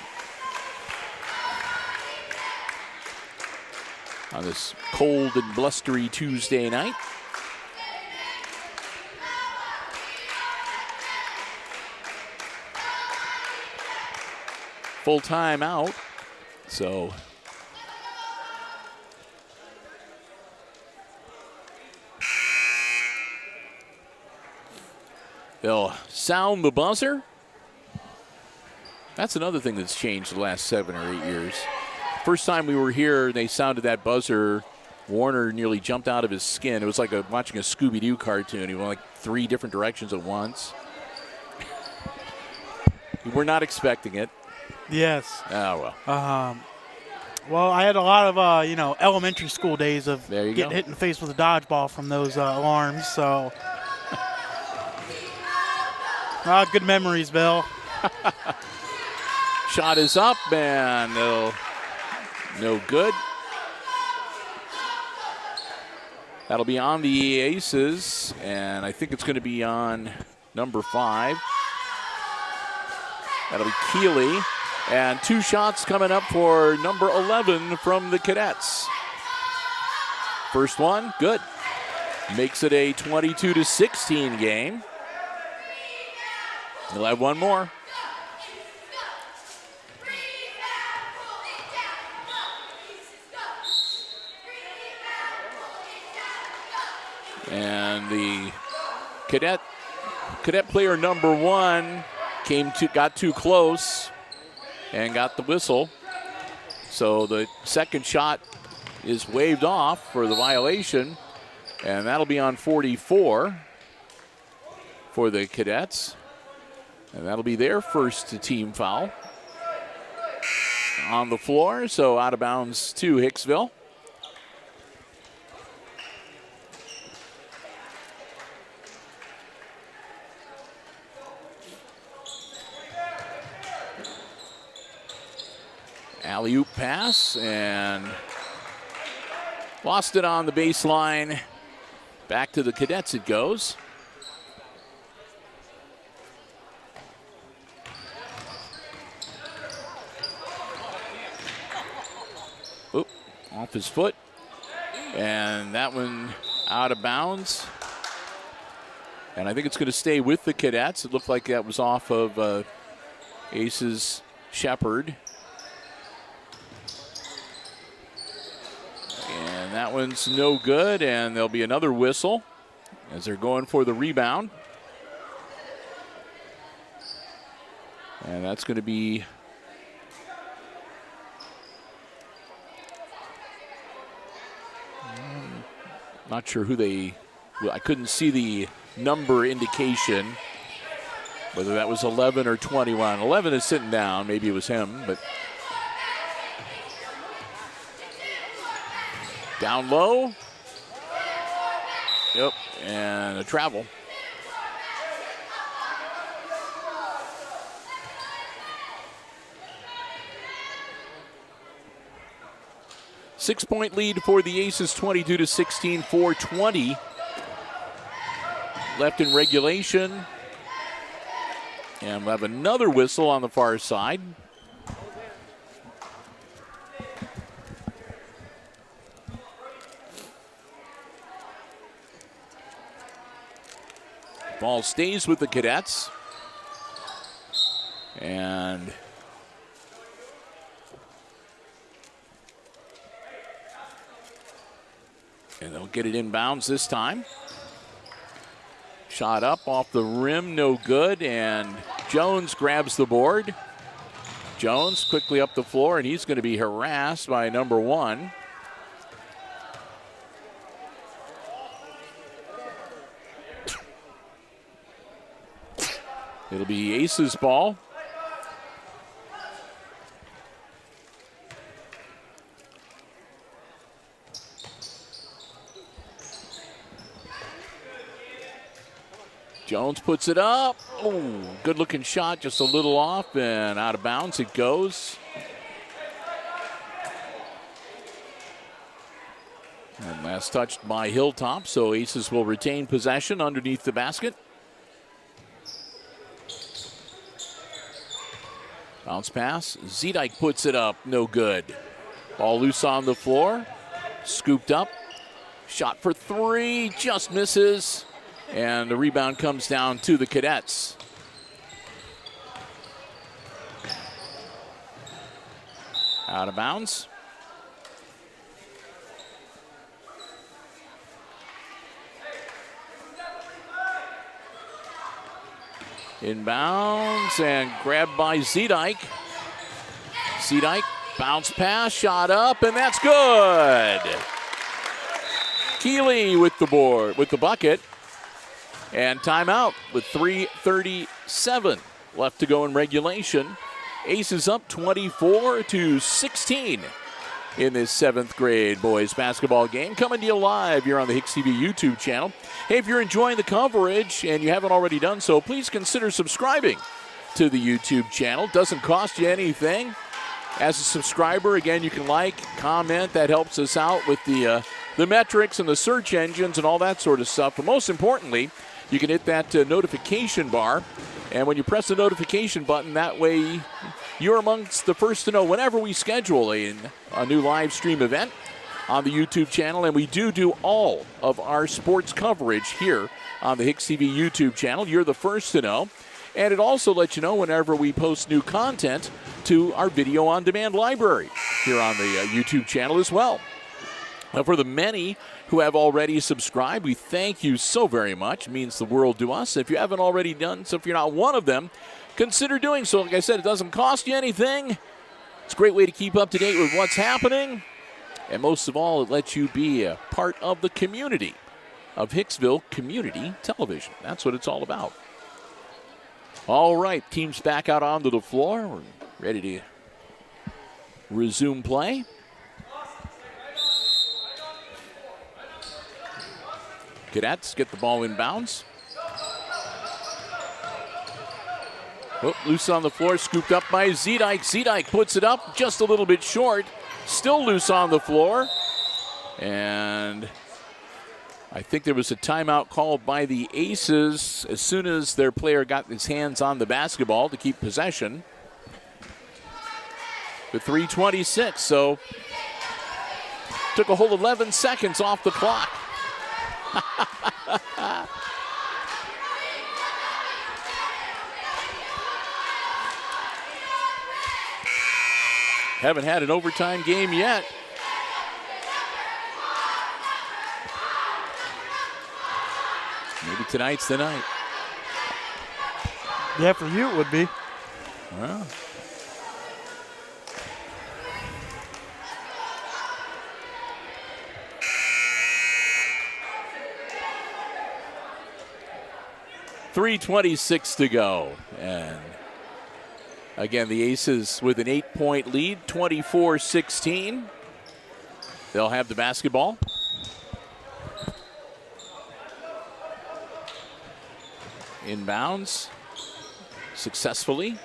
on this cold and blustery Tuesday night. Full time out, so they'll sound the buzzer. That's another thing that's changed the last 7 or 8 years. First time we were here, they sounded that buzzer. Warner nearly jumped out of his skin. It was like watching a Scooby-Doo cartoon. He went like 3 different directions at once. We were not expecting it. Yes. Oh, well. Well, I had a lot of, elementary school days of getting go. hit in the face with a dodgeball from those alarms. So, good memories, Bill. Shot is up and no good. That'll be on the Aces, and I think it's going to be on number 5. That'll be Keeley. And 2 shots coming up for number 11 from the Cadets. First one, good. Makes it a 22-16 game. He'll have one more. And the cadet player number 1 got too close and got the whistle. So the second shot is waved off for the violation, and that'll be on 44 for the Cadets. And that'll be their first team foul on the floor, so out of bounds to Hicksville. Alley-oop pass and lost it on the baseline. Back to the Cadets it goes. Oop, off his foot. And that one out of bounds. And I think it's going to stay with the Cadets. It looked like that was off of Aces Shepard. And that one's no good, and there'll be another whistle as they're going for the rebound. And that's going to be not sure who they, well, I couldn't see the number indication, whether that was 11 or 21. 11 is sitting down, maybe it was him, but down low. Yep, and a travel. Six-point lead for the Aces, 22-16, 4:20 left in regulation. And we'll have another whistle on the far side. Ball stays with the Cadets. And they'll get it inbounds this time. Shot up off the rim, no good, and Jones grabs the board. Jones quickly up the floor, and he's going to be harassed by number 1. It'll be Aces ball. Jones puts it up. Oh, good looking shot, just a little off and out of bounds it goes. And last touched by Hilltop, so Aces will retain possession underneath the basket. Bounce pass, Zedike puts it up, no good. Ball loose on the floor, scooped up. Shot for 3, just misses. And the rebound comes down to the Cadets. Out of bounds. Inbounds and grabbed by Zedike. Zedike, bounce pass, shot up, and that's good. Keeley with the board, with the bucket. And timeout with 3:37 left to go in regulation. Aces up 24-16 in this 7th grade boys basketball game. Coming to you live here on the HIX-TV YouTube channel. Hey, if you're enjoying the coverage and you haven't already done so, please consider subscribing to the YouTube channel. Doesn't cost you anything. As a subscriber, again, you can like, comment. That helps us out with the metrics and the search engines and all that sort of stuff. But most importantly, you can hit that notification bar, and when you press the notification button, that way you're amongst the first to know whenever we schedule a new live stream event on the YouTube channel, and we do all of our sports coverage here on the HIX-TV YouTube channel. You're the first to know, and it also lets you know whenever we post new content to our video on demand library here on the YouTube channel as well. Now, for the many who have already subscribed, we thank you so very much. It means the world to us. If you haven't already done so, if you're not one of them, consider doing so. Like I said, it doesn't cost you anything. It's a great way to keep up to date with what's happening. And most of all, it lets you be a part of the community of Hicksville Community Television. That's what it's all about. All right, teams back out onto the floor. We're ready to resume play. Cadets get the ball inbounds. Oh, loose on the floor, scooped up by Zedike. Zedike puts it up just a little bit short. Still loose on the floor. And I think there was a timeout called by the Aces as soon as their player got his hands on the basketball to keep possession. With 3:26, so took a whole 11 seconds off the clock. Haven't had an overtime game yet. Maybe tonight's the night. Yeah, for you it would be. Well. .326 to go. And again, the Aces with an 8-point lead, 24-16. They'll have the basketball. Inbounds successfully.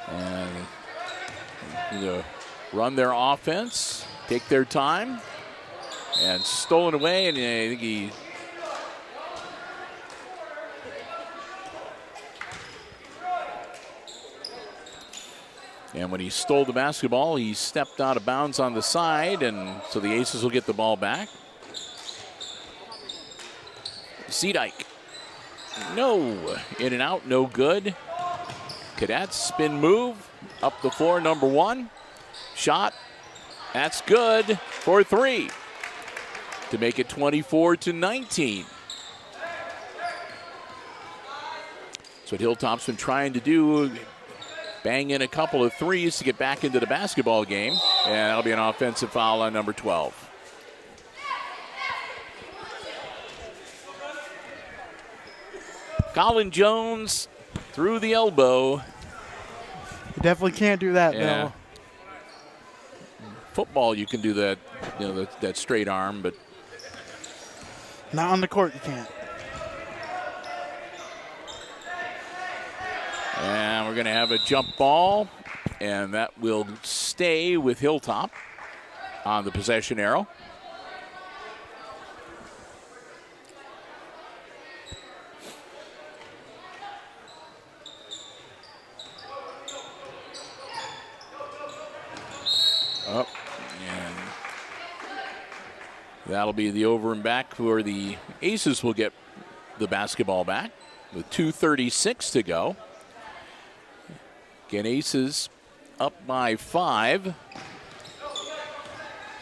And run their offense, take their time. And stolen away, and I think he... And when he stole the basketball, he stepped out of bounds on the side, and so the Aces will get the ball back. Zedyke. No. In and out, no good. Cadets, spin move. Up the floor, number one. Shot. That's good for three. To make it 24-19. That's what Hilltop's been trying to do. Bang in a couple of threes to get back into the basketball game. And that'll be an offensive foul on number 12. Colin Jones through the elbow. You definitely can't do that, Bill. Football, you can do that, that straight arm, but not on the court, you can't. And we're going to have a jump ball, and that will stay with Hilltop on the possession arrow. Up, and that'll be the over and back where the Aces will get the basketball back with 2:36 to go. Again, Aces up by 5.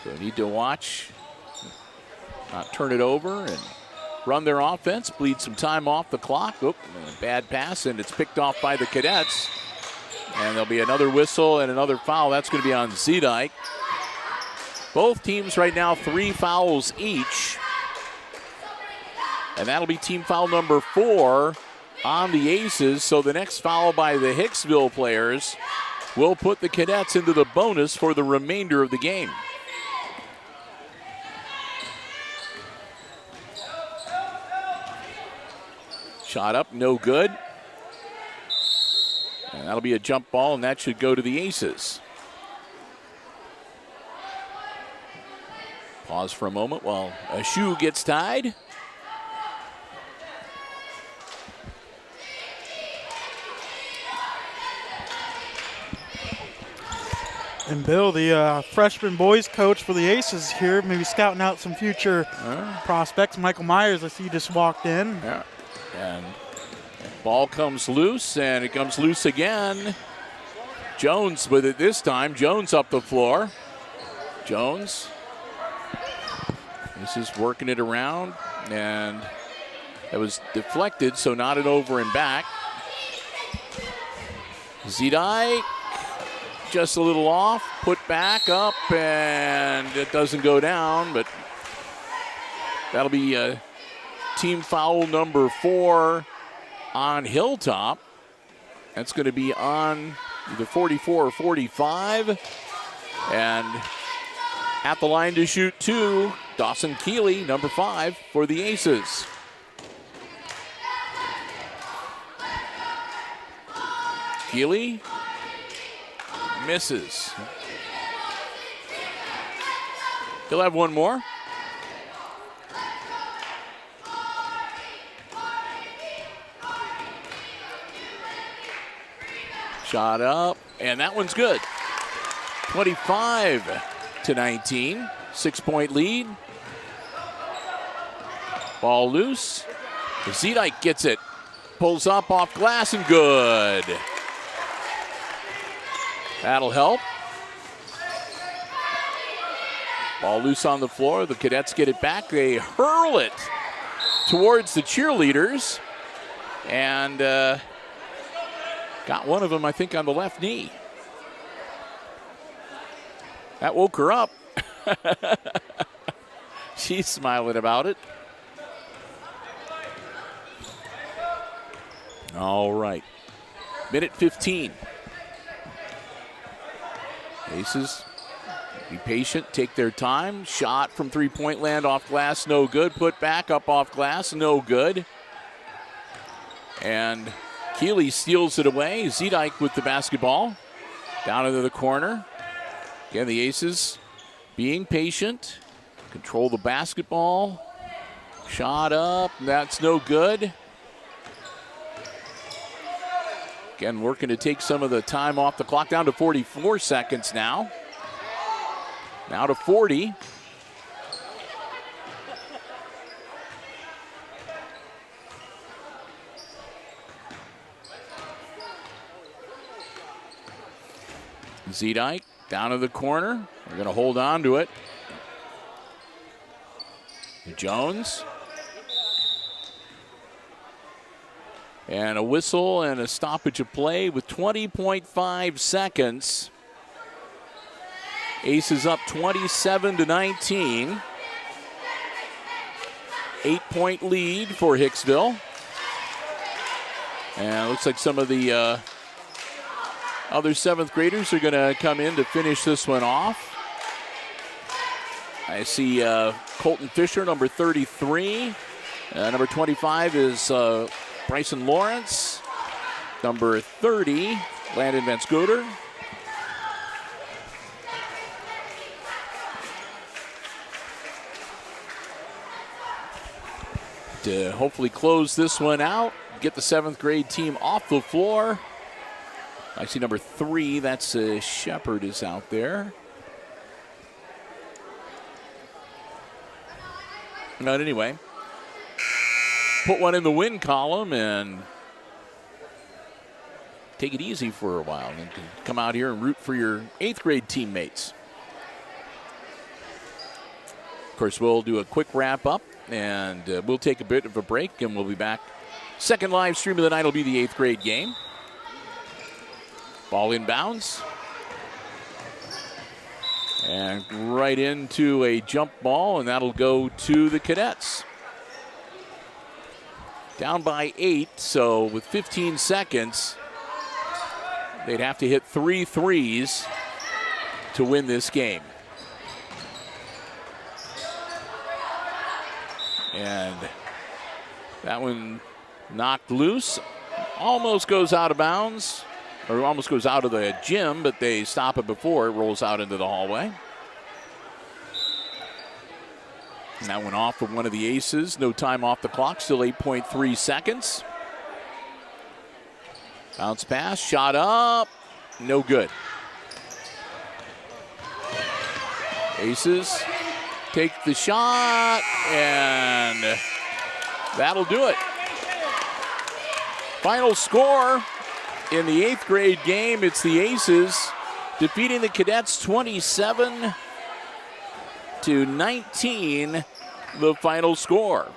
So need to watch, not turn it over and run their offense, bleed some time off the clock. Oop, bad pass, and it's picked off by the Cadets. And there'll be another whistle and another foul. That's going to be on Zedyke. Both teams right now 3 fouls each. And that'll be team foul number 4 on the Aces. So the next foul by the Hicksville players will put the Cadets into the bonus for the remainder of the game. Shot up, no good. And that'll be a jump ball, and that should go to the Aces. Pause for a moment while a shoe gets tied. And Bill, the freshman boys coach for the Aces here, maybe scouting out some future prospects. Michael Myers, I see, just walked in. Yeah. And ball comes loose, and it comes loose again. Jones with it this time. Jones up the floor. Jones. This is working it around, and it was deflected, so not an over and back. Zedyke just a little off, put back up, and it doesn't go down, but that'll be team foul number 4 on Hilltop. That's going to be on either 44 or 45. And at the line to shoot 2, Dawson Keeley, number 5 for the Aces. Keeley misses. He'll have one more. Shot up, and that one's good. 25-19, 6-point lead. Ball loose. Zedyke gets it. Pulls up off glass and good. That'll help. Ball loose on the floor. The Cadets get it back. They hurl it towards the cheerleaders and got one of them, I think, on the left knee. That woke her up. She's smiling about it. All right. Minute 15. Aces, be patient, take their time. Shot from three-point land off glass, no good. Put back up off glass, no good. And Keeley steals it away. Zedike with the basketball. Down into the corner. Again, the Aces being patient. Control the basketball. Shot up, that's no good. Again, working to take some of the time off the clock. Down to 44 seconds now. Now to 40. Zedike down to the corner. We're going to hold on to it. Jones. And a whistle and a stoppage of play with 20.5 seconds. Aces up 27-19. 8-point lead for Hicksville. And it looks like some of the other seventh graders are going to come in to finish this one off. I see Colton Fisher, number 33. Number 25 is Bryson Lawrence. Number 30, Landon Van Scooter. To hopefully close this one out, get the seventh grade team off the floor. I see number 3, that's Shepard is out there. But anyway, put one in the win column and take it easy for a while. And come out here and root for your 8th grade teammates. Of course, we'll do a quick wrap up and we'll take a bit of a break and we'll be back. Second live stream of the night will be the 8th grade game. Ball inbounds. And right into a jump ball, and that'll go to the Cadets. Down by 8, so with 15 seconds, they'd have to hit 3 threes to win this game. And that one knocked loose, almost goes out of bounds. Or almost goes out of the gym, but they stop it before it rolls out into the hallway. And that went off for one of the Aces. No time off the clock, still 8.3 seconds. Bounce pass, shot up, no good. Aces take the shot, and that'll do it. Final score. In the 8th grade game, it's the Aces defeating the Cadets 27-19, the final score.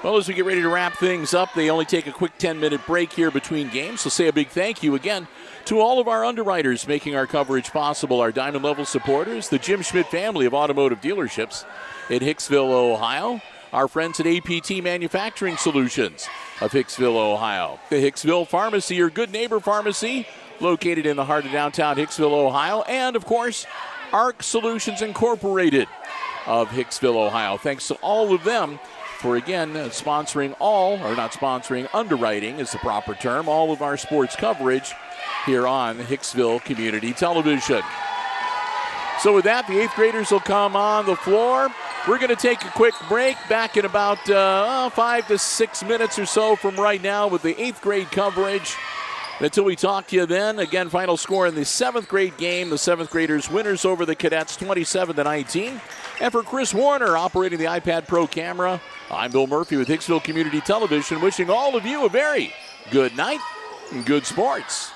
Well, as we get ready to wrap things up, they only take a quick 10-minute break here between games. So say a big thank you again to all of our underwriters making our coverage possible, our Diamond Level supporters, the Jim Schmidt family of automotive dealerships in Hicksville, Ohio, our friends at APT Manufacturing Solutions of Hicksville, Ohio. The Hicksville Pharmacy, your good neighbor pharmacy, located in the heart of downtown Hicksville, Ohio. And, of course, ARC Solutions Incorporated of Hicksville, Ohio. Thanks to all of them for, again, sponsoring underwriting is the proper term, all of our sports coverage here on Hicksville Community Television. So with that, the 8th graders will come on the floor. We're going to take a quick break, back in about 5 to 6 minutes or so from right now with the 8th grade coverage. Until we talk to you then, again, final score in the 7th grade game. The 7th graders winners over the Cadets 27-19. And for Chris Warner operating the iPad Pro camera, I'm Bill Murphy with Hicksville Community Television, wishing all of you a very good night and good sports.